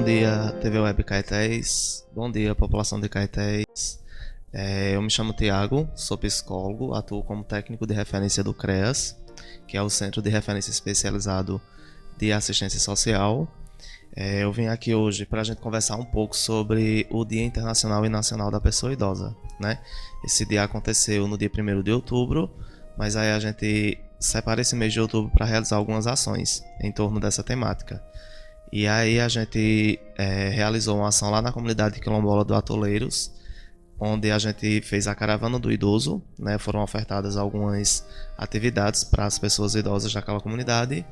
dia, TV Web Caetés. Bom dia, população de Caetés. Eu me chamo Tiago, sou psicólogo, atuo como técnico de referência do CREAS, que é o Centro de Referência Especializado de Assistência Social. Eu vim aqui hoje para a gente conversar um pouco sobre o Dia Internacional e Nacional da Pessoa Idosa, né? Esse dia aconteceu no dia 1º de outubro, mas aí a gente separa esse mês de outubro para realizar algumas ações em torno dessa temática. E aí a gente realizou uma ação lá na comunidade quilombola do Atoleiros, onde a gente fez a caravana do idoso, né? Foram ofertadas algumas atividades para as pessoas idosas daquela comunidade,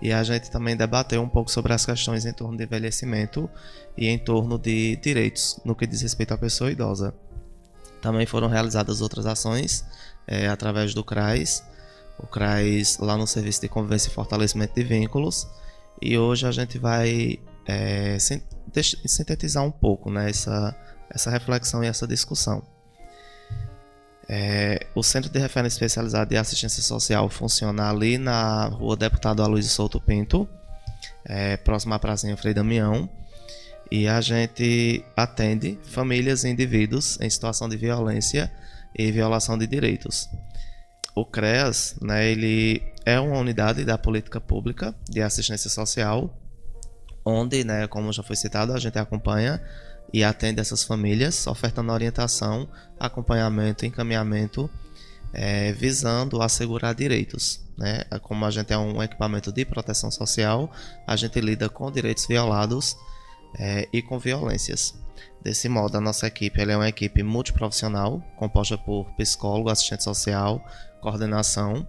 e a gente também debateu um pouco sobre as questões em torno de envelhecimento e em torno de direitos no que diz respeito à pessoa idosa. Também foram realizadas outras ações através do CRAS, o CRAS lá no Serviço de Convivência e Fortalecimento de Vínculos, e hoje a gente vai sintetizar um pouco, né, essa reflexão e essa discussão. O Centro de Referência Especializado de Assistência Social funciona ali na Rua Deputado Aloysio Souto Pinto, próximo à Pracinha Frei Damião, e a gente atende famílias e indivíduos em situação de violência e violação de direitos. O CREAS, né, ele é uma unidade da política pública de assistência social, onde, né, como já foi citado, a gente acompanha e atende essas famílias, ofertando orientação, acompanhamento, encaminhamento, visando assegurar direitos, né? Como a gente é um equipamento de proteção social, a gente lida com direitos violados e com violências. Desse modo, a nossa equipe ela é uma equipe multiprofissional, composta por psicólogo, assistente social, coordenação,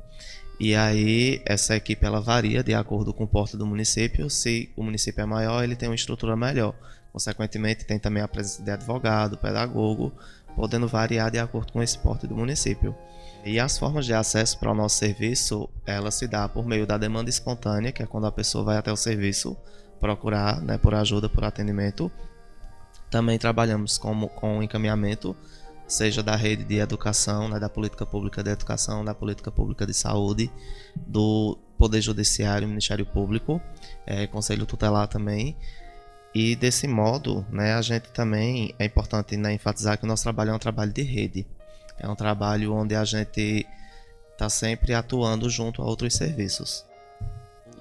e aí essa equipe ela varia de acordo com o porte do município. Se o município é maior, ele tem uma estrutura melhor. Consequentemente, tem também a presença de advogado, pedagogo, podendo variar de acordo com esse porte do município. E as formas de acesso para o nosso serviço, ela se dá por meio da demanda espontânea, que é quando a pessoa vai até o serviço procurar, né, por ajuda, por atendimento. Também trabalhamos com encaminhamento, seja da rede de educação, né, da política pública de educação, da política pública de saúde, do Poder Judiciário, Ministério Público, Conselho Tutelar também. E desse modo, né, a gente também é importante, né, enfatizar que o nosso trabalho é um trabalho de rede. É um trabalho onde a gente está sempre atuando junto a outros serviços.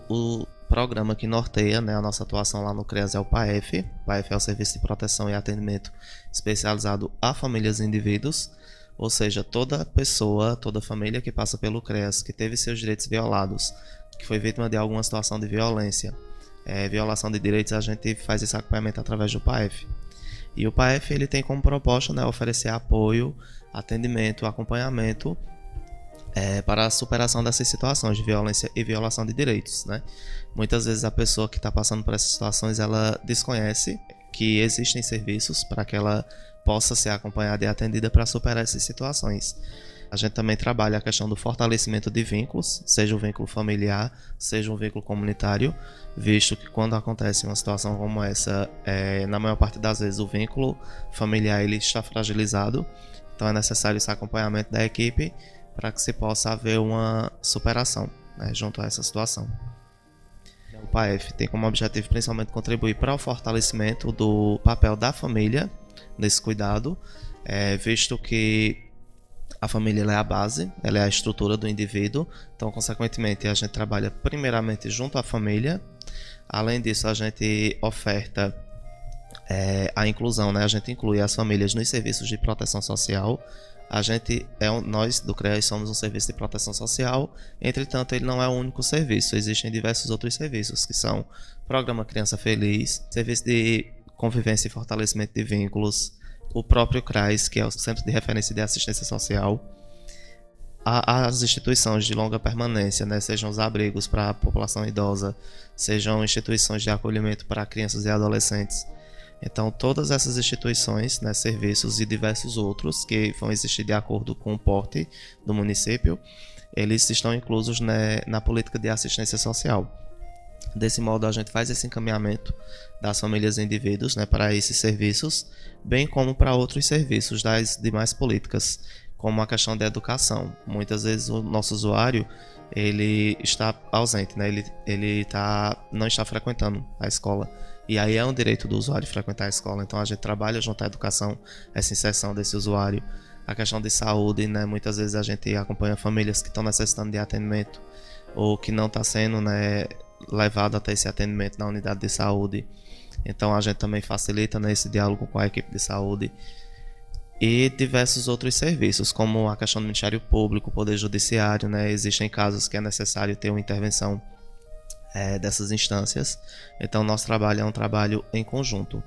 O programa que norteia, né, a nossa atuação lá no CREAS é o PAEF. O PAEF é o Serviço de Proteção e Atendimento Especializado a Famílias e Indivíduos, ou seja, toda pessoa, toda família que passa pelo CREAS, que teve seus direitos violados, que foi vítima de alguma situação de violência, violação de direitos, a gente faz esse acompanhamento através do PAEF. E o PAEF ele tem como proposta, né, oferecer apoio, atendimento, acompanhamento para a superação dessas situações de violência e violação de direitos, né? Muitas vezes a pessoa que está passando por essas situações ela desconhece que existem serviços para que ela possa ser acompanhada e atendida para superar essas situações. A gente também trabalha a questão do fortalecimento de vínculos, seja um vínculo familiar, seja um vínculo comunitário, visto que quando acontece uma situação como essa, na maior parte das vezes o vínculo familiar ele está fragilizado, então é necessário esse acompanhamento da equipe para que se possa haver uma superação, né, junto a essa situação. O PAEF tem como objetivo principalmente contribuir para o fortalecimento do papel da família nesse cuidado, visto que a família ela é a base, ela é a estrutura do indivíduo, então consequentemente a gente trabalha primeiramente junto à família. Além disso, a gente oferta a inclusão, né? A gente inclui as famílias nos serviços de proteção social. Nós do CREAS somos um serviço de proteção social, entretanto ele não é o único serviço, existem diversos outros serviços que são Programa Criança Feliz, Serviço de Convivência e Fortalecimento de Vínculos, o próprio CRAS, que é o Centro de Referência de Assistência Social, as instituições de longa permanência, né, sejam os abrigos para a população idosa, sejam instituições de acolhimento para crianças e adolescentes. Então, todas essas instituições, né, serviços e diversos outros que vão existir de acordo com o porte do município, eles estão inclusos, né, na política de assistência social. Desse modo, a gente faz esse encaminhamento das famílias e indivíduos, né, para esses serviços, bem como para outros serviços das demais políticas, como a questão da educação. Muitas vezes o nosso usuário ele está ausente, né? Não está frequentando a escola. E aí é um direito do usuário frequentar a escola. Então a gente trabalha junto à educação, essa inserção desse usuário. A questão de saúde, né? Muitas vezes a gente acompanha famílias que estão necessitando de atendimento ou que não está sendo, né, levado até esse atendimento na unidade de saúde. Então a gente também facilita, né, esse diálogo com a equipe de saúde. E diversos outros serviços, como a questão do Ministério Público, Poder Judiciário, né? Existem casos que é necessário ter uma intervenção dessas instâncias. Então nosso trabalho é um trabalho em conjunto.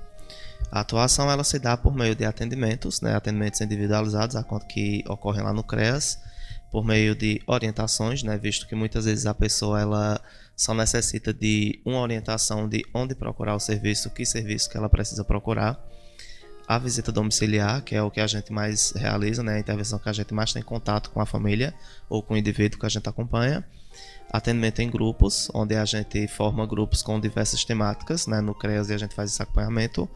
A atuação ela se dá por meio de atendimentos, né? Atendimentos individualizados, que ocorrem lá no CREAS, por meio de orientações, né? Visto que muitas vezes a pessoa ela só necessita de uma orientação de onde procurar o serviço, que serviço que ela precisa procurar. A visita domiciliar, que é o que a gente mais realiza, né? A intervenção que a gente mais tem contato com a família ou com o indivíduo que a gente acompanha. Atendimento em grupos, onde a gente forma grupos com diversas temáticas, né? No CREAS e a gente faz esse acompanhamento.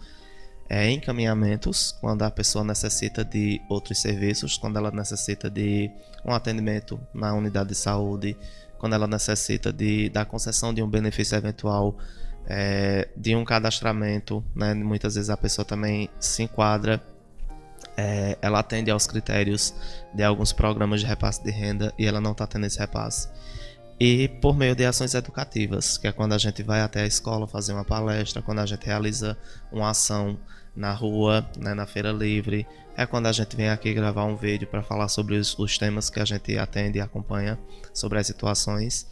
Encaminhamentos, quando a pessoa necessita de outros serviços, quando ela necessita de um atendimento na unidade de saúde, quando ela necessita da concessão de um benefício eventual, de um cadastramento, né? Muitas vezes a pessoa também se enquadra, ela atende aos critérios de alguns programas de repasse de renda e ela não está tendo esse repasse. E por meio de ações educativas, que é quando a gente vai até a escola fazer uma palestra, quando a gente realiza uma ação na rua, né, na feira livre, é quando a gente vem aqui gravar um vídeo para falar sobre os temas que a gente atende e acompanha, sobre as situações.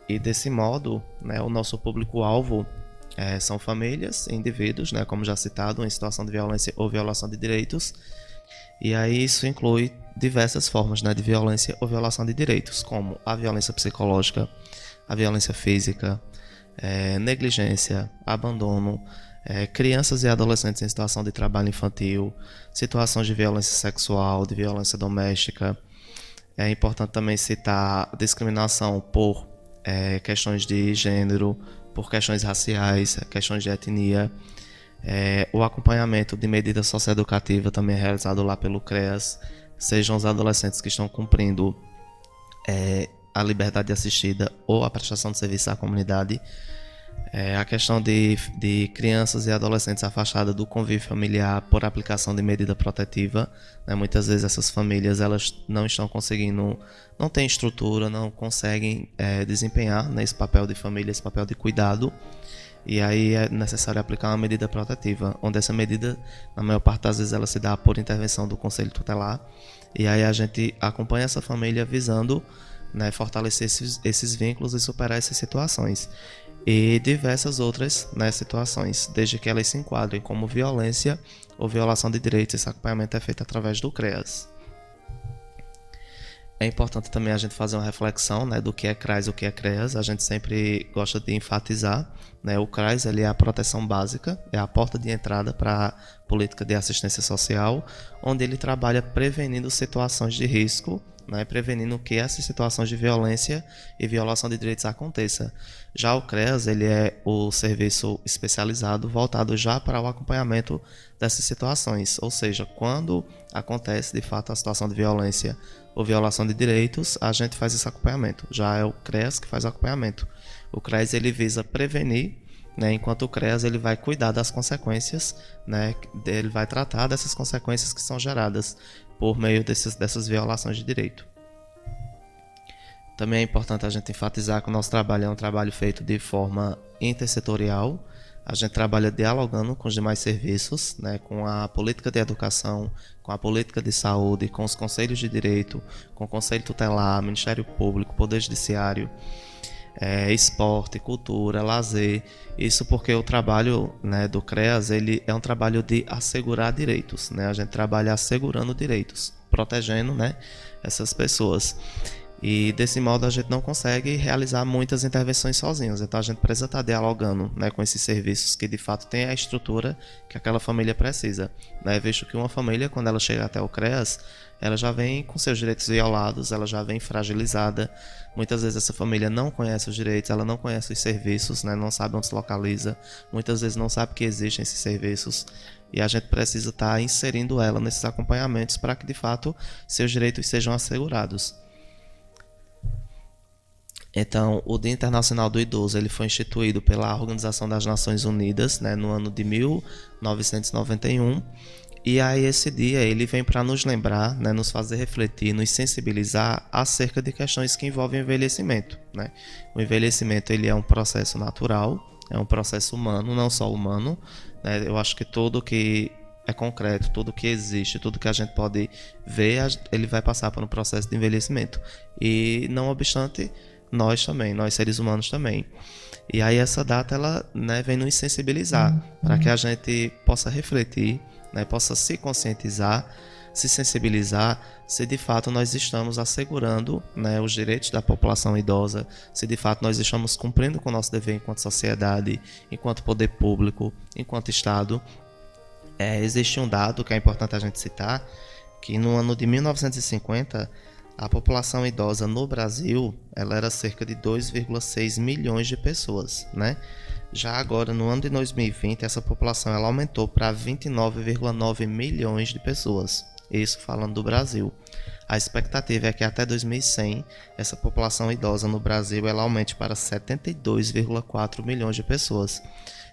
E desse modo, né, o nosso público-alvo são famílias e indivíduos, né, como já citado, em situação de violência ou violação de direitos. E aí isso inclui diversas formas, né, de violência ou violação de direitos, como a violência psicológica, a violência física, negligência, abandono, crianças e adolescentes em situação de trabalho infantil, situações de violência sexual, de violência doméstica. É importante também citar discriminação por questões de gênero, por questões raciais, questões de etnia. O acompanhamento de medida socioeducativa também é realizado lá pelo CREAS, sejam os adolescentes que estão cumprindo a liberdade assistida ou a prestação de serviço à comunidade. A questão de crianças e adolescentes afastadas do convívio familiar por aplicação de medida protetiva, né? Muitas vezes essas famílias elas não estão conseguindo, não têm estrutura, não conseguem desempenhar, né, esse papel de família, esse papel de cuidado. E aí é necessário aplicar uma medida protetiva, onde essa medida, na maior parte das vezes, ela se dá por intervenção do Conselho Tutelar. E aí a gente acompanha essa família visando, né, fortalecer esses vínculos e superar essas situações. E diversas outras, né, situações, desde que elas se enquadrem como violência ou violação de direitos. Esse acompanhamento é feito através do CREAS. É importante também a gente fazer uma reflexão, né, do que é CRAS e o que é CREAS. A gente sempre gosta de enfatizar, né, o CRAS ele é a proteção básica, é a porta de entrada para a política de assistência social, onde ele trabalha prevenindo situações de risco, né, prevenindo que essas situações de violência e violação de direitos aconteçam. Já o CREAS ele é o serviço especializado voltado já para o acompanhamento dessas situações, ou seja, quando acontece de fato a situação de violência ou violação de direitos, a gente faz esse acompanhamento. Já é o CREAS que faz o acompanhamento. O CREAS ele visa prevenir, né, enquanto o CREAS ele vai cuidar das consequências, né, ele vai tratar dessas consequências que são geradas por meio dessas violações de direito. Também é importante a gente enfatizar que o nosso trabalho é um trabalho feito de forma intersetorial. A gente trabalha dialogando com os demais serviços, né, com a política de educação, com a política de saúde, com os conselhos de direito, com o Conselho Tutelar, Ministério Público, Poder Judiciário, esporte, cultura, lazer. Isso porque o trabalho, né, do CREAS ele é um trabalho de assegurar direitos, né? A gente trabalha assegurando direitos, protegendo, né, essas pessoas. E desse modo a gente não consegue realizar muitas intervenções sozinhos. Então a gente precisa estar dialogando, né, com esses serviços que de fato têm a estrutura que aquela família precisa, né? Visto que uma família, quando ela chega até o CREAS, ela já vem com seus direitos violados, ela já vem fragilizada. Muitas vezes essa família não conhece os direitos, ela não conhece os serviços, né, não sabe onde se localiza, muitas vezes não sabe que existem esses serviços. E a gente precisa estar inserindo ela nesses acompanhamentos para que de fato seus direitos sejam assegurados. Então, o Dia Internacional do Idoso ele foi instituído pela Organização das Nações Unidas, né, no ano de 1991. E aí esse dia ele vem para nos lembrar, né, nos fazer refletir, nos sensibilizar acerca de questões que envolvem o envelhecimento, né? O envelhecimento ele é um processo natural, é um processo humano, não só humano, né? Eu acho que tudo que é concreto, tudo que existe, tudo que a gente pode ver, ele vai passar por um processo de envelhecimento. E não obstante, nós também, nós seres humanos também. E aí essa data ela, né, vem nos sensibilizar para que a gente possa refletir, né, possa se conscientizar, se sensibilizar, se de fato nós estamos assegurando, né, os direitos da população idosa, se de fato nós estamos cumprindo com o nosso dever enquanto sociedade, enquanto poder público, enquanto Estado. Existe um dado que é importante a gente citar, que no ano de 1950 a população idosa no Brasil ela era cerca de 2,6 milhões de pessoas, né? Já agora, no ano de 2020, essa população ela aumentou para 29,9 milhões de pessoas. Isso falando do Brasil. A expectativa é que até 2100, essa população idosa no Brasil ela aumente para 72,4 milhões de pessoas.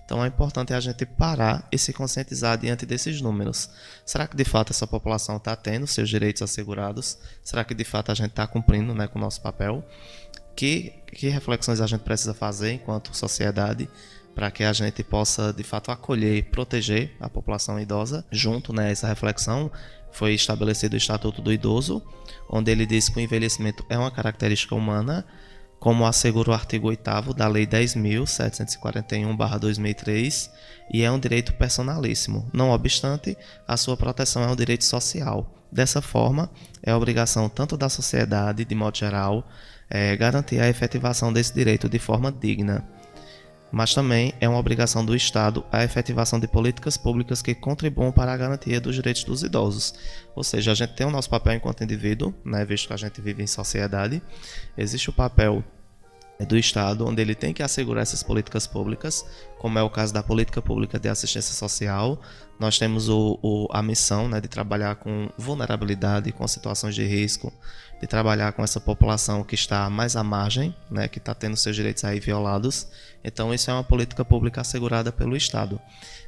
Então é importante a gente parar e se conscientizar diante desses números. Será que de fato essa população está tendo seus direitos assegurados? Será que de fato a gente está cumprindo, né, com o nosso papel? Que reflexões a gente precisa fazer enquanto sociedade para que a gente possa de fato acolher e proteger a população idosa? Junto, né, a essa reflexão foi estabelecido o Estatuto do Idoso, onde ele diz que o envelhecimento é uma característica humana, como assegura o artigo 8º da Lei 10.741/2003, e é um direito personalíssimo. Não obstante, a sua proteção é um direito social. Dessa forma, é obrigação tanto da sociedade, de modo geral, garantir a efetivação desse direito de forma digna. Mas também é uma obrigação do Estado a efetivação de políticas públicas que contribuam para a garantia dos direitos dos idosos. Ou seja, a gente tem o nosso papel enquanto indivíduo, né, visto que a gente vive em sociedade. Existe o papel do Estado, onde ele tem que assegurar essas políticas públicas, como é o caso da política pública de assistência social. Nós temos a missão, né, de trabalhar com vulnerabilidade, com situações de risco, de trabalhar com essa população que está mais à margem, né, que está tendo seus direitos aí violados. Então isso é uma política pública assegurada pelo Estado.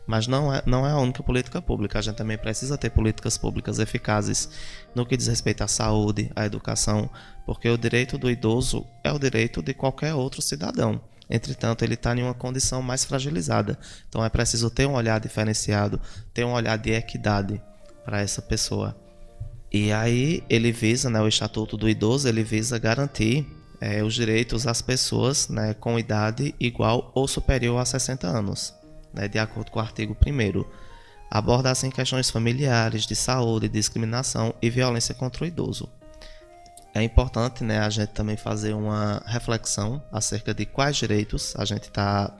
Mas não é a única política pública. A gente também precisa ter políticas públicas eficazes no que diz respeito à saúde, à educação, porque o direito do idoso é o direito de qualquer outro cidadão. Entretanto, ele está em uma condição mais fragilizada. Então é preciso ter um olhar diferenciado, ter um olhar de equidade para essa pessoa. E aí ele visa, né, o Estatuto do Idoso, ele visa garantir os direitos às pessoas, né, com idade igual ou superior a 60 anos, né, de acordo com o artigo 1º. Aborda assim questões familiares, de saúde, discriminação e violência contra o idoso. É importante, né, a gente também fazer uma reflexão acerca de quais direitos a gente está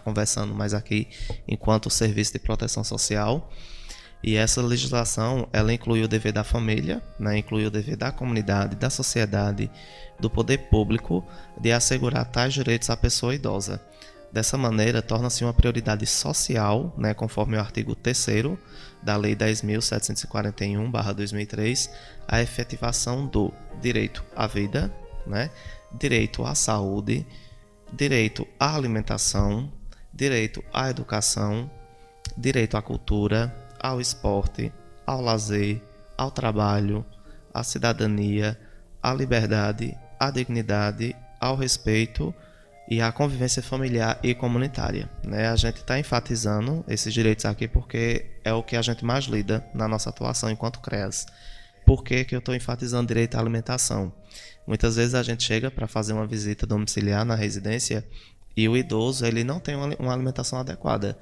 conversando mais aqui enquanto serviço de proteção social. E essa legislação, ela inclui o dever da família, né, inclui o dever da comunidade, da sociedade, do poder público de assegurar tais direitos à pessoa idosa. Dessa maneira, torna-se uma prioridade social, né, conforme o artigo 3º da Lei 10.741/2003, a efetivação do direito à vida, né, direito à saúde, direito à alimentação, direito à educação, direito à cultura, ao esporte, ao lazer, ao trabalho, à cidadania, à liberdade, à dignidade, ao respeito e à convivência familiar e comunitária, né? A gente está enfatizando esses direitos aqui porque é o que a gente mais lida na nossa atuação enquanto CREAS. Por que eu estou enfatizando direito à alimentação? Muitas vezes a gente chega para fazer uma visita domiciliar na residência e o idoso ele não tem uma alimentação adequada.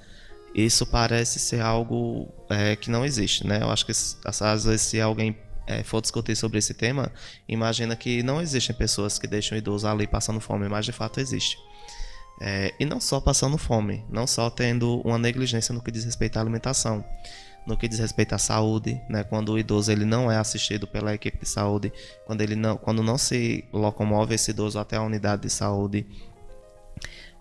Isso parece ser algo que não existe, né? Eu acho que às vezes se alguém for discutir sobre esse tema, imagina que não existem pessoas que deixam o idoso ali passando fome, mas de fato existe. E não só passando fome, não só tendo uma negligência no que diz respeito à alimentação, no que diz respeito à saúde, né? Quando o idoso ele não é assistido pela equipe de saúde, quando não se locomove esse idoso até a unidade de saúde,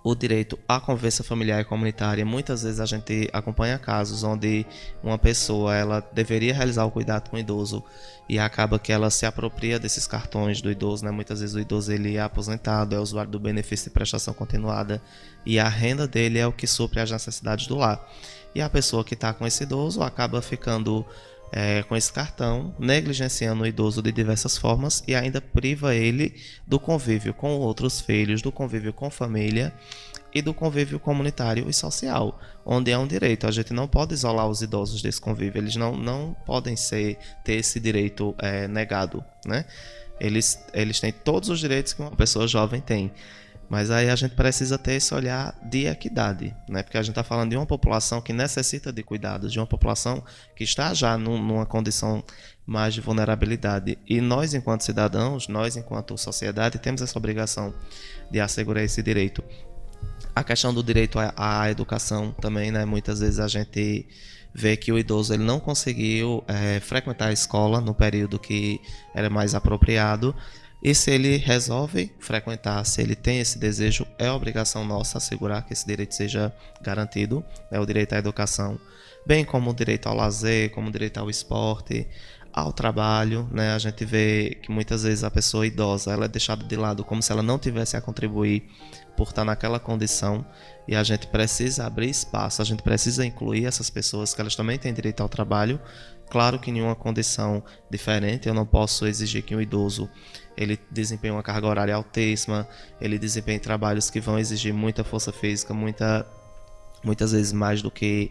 o direito à convivência familiar e comunitária. Muitas vezes a gente acompanha casos onde uma pessoa ela deveria realizar o cuidado com o idoso e acaba que ela se apropria desses cartões do idoso, né? Muitas vezes o idoso ele é aposentado, é usuário do benefício de prestação continuada e a renda dele é o que supre as necessidades do lar. E a pessoa que está com esse idoso acaba ficando com esse cartão, negligenciando o idoso de diversas formas e ainda priva ele do convívio com outros filhos, do convívio com família e do convívio comunitário e social, onde é um direito. A gente não pode isolar os idosos desse convívio, eles não podem ter esse direito negado, né? Eles têm todos os direitos que uma pessoa jovem tem. Mas aí a gente precisa ter esse olhar de equidade, né? Porque a gente está falando de uma população que necessita de cuidados, de uma população que está já numa condição mais de vulnerabilidade. E nós, enquanto cidadãos, nós, enquanto sociedade, temos essa obrigação de assegurar esse direito. A questão do direito à educação também, né? Muitas vezes a gente vê que o idoso ele não conseguiu frequentar a escola no período que era mais apropriado. E se ele resolve frequentar, se ele tem esse desejo, é obrigação nossa assegurar que esse direito seja garantido, né, o direito à educação, bem como o direito ao lazer, como o direito ao esporte, ao trabalho, né? A gente vê que muitas vezes a pessoa idosa ela é deixada de lado como se ela não tivesse a contribuir por estar naquela condição e a gente precisa abrir espaço, a gente precisa incluir essas pessoas que elas também têm direito ao trabalho. Claro que em uma condição diferente, eu não posso exigir que um idoso ele desempenhe uma carga horária altíssima, ele desempenhe trabalhos que vão exigir muita força física, muitas vezes mais do que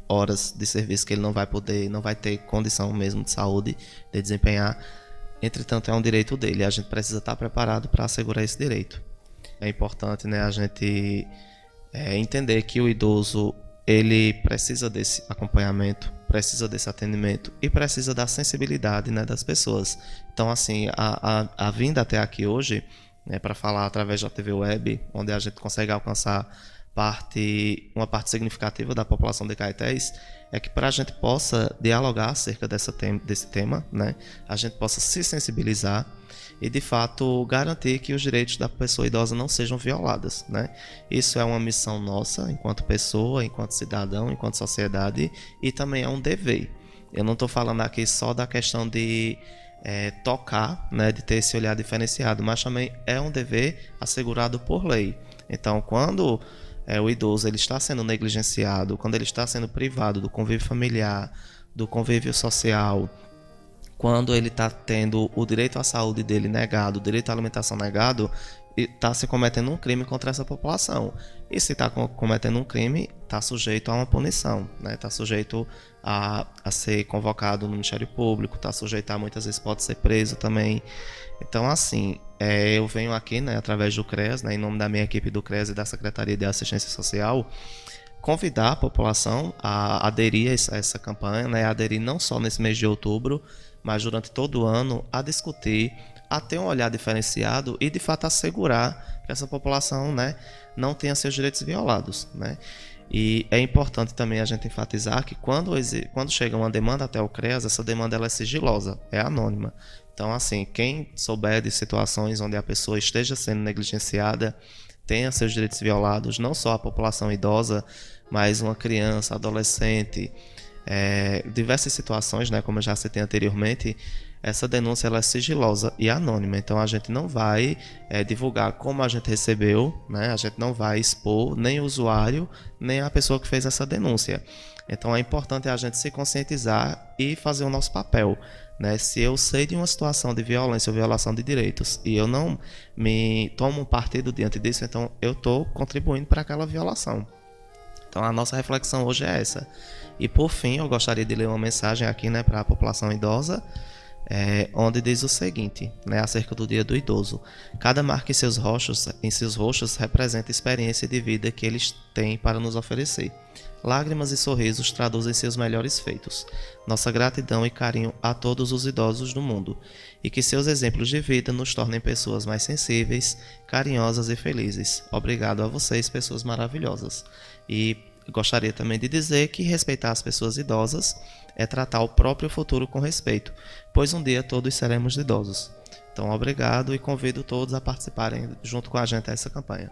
horas de serviço que ele não vai ter condição mesmo de saúde de desempenhar. Entretanto, é um direito dele, a gente precisa estar preparado para assegurar esse direito. É importante, né, a gente entender que o idoso ele precisa desse acompanhamento, precisa desse atendimento e precisa da sensibilidade, né, das pessoas. Então, assim, a vinda até aqui hoje, né, para falar através da TV Web, onde a gente consegue alcançar uma parte significativa da população de Caetés, é que para a gente possa dialogar acerca desse tema, né, a gente possa se sensibilizar e, de fato, garantir que os direitos da pessoa idosa não sejam violados, né? Isso é uma missão nossa, enquanto pessoa, enquanto cidadão, enquanto sociedade, e também é um dever. Eu não estou falando aqui só da questão de tocar, né, de ter esse olhar diferenciado, mas também é um dever assegurado por lei. Então, quando o idoso ele está sendo negligenciado, quando ele está sendo privado do convívio familiar, do convívio social, quando ele está tendo o direito à saúde dele negado, o direito à alimentação negado, está se cometendo um crime contra essa população. E se está cometendo um crime, está sujeito a uma punição, né? Está sujeito a ser convocado no Ministério Público, está sujeito a muitas vezes pode ser preso também. Então, assim, eu venho aqui, né, através do CREAS, né, em nome da minha equipe do CREAS e da Secretaria de Assistência Social, convidar a população a aderir a essa campanha, né, aderir não só nesse mês de outubro, mas durante todo o ano, a discutir, a ter um olhar diferenciado e, de fato, assegurar que essa população, né, não tenha seus direitos violados, né? E é importante também a gente enfatizar que quando chega uma demanda até o CREAS, essa demanda ela é sigilosa, é anônima. Então, assim, quem souber de situações onde a pessoa esteja sendo negligenciada, tenha seus direitos violados, não só a população idosa, mas uma criança, adolescente, diversas situações, né, como eu já citei anteriormente, essa denúncia ela é sigilosa e anônima. Então a gente não vai divulgar como a gente recebeu, né? A gente não vai expor nem o usuário, nem a pessoa que fez essa denúncia. Então é importante a gente se conscientizar e fazer o nosso papel, né? Se eu sei de uma situação de violência ou violação de direitos e eu não me tomo um partido diante disso, então eu estou contribuindo para aquela violação. Então a nossa reflexão hoje é essa. E por fim, eu gostaria de ler uma mensagem aqui, né, para a população idosa, onde diz o seguinte, né, acerca do Dia do Idoso. Cada marca em seus rostos representa a experiência de vida que eles têm para nos oferecer. Lágrimas e sorrisos traduzem seus melhores feitos. Nossa gratidão e carinho a todos os idosos do mundo, e que seus exemplos de vida nos tornem pessoas mais sensíveis, carinhosas e felizes. Obrigado a vocês, pessoas maravilhosas. E gostaria também de dizer que respeitar as pessoas idosas é tratar o próprio futuro com respeito, pois um dia todos seremos idosos. Então, obrigado e convido todos a participarem junto com a gente dessa campanha.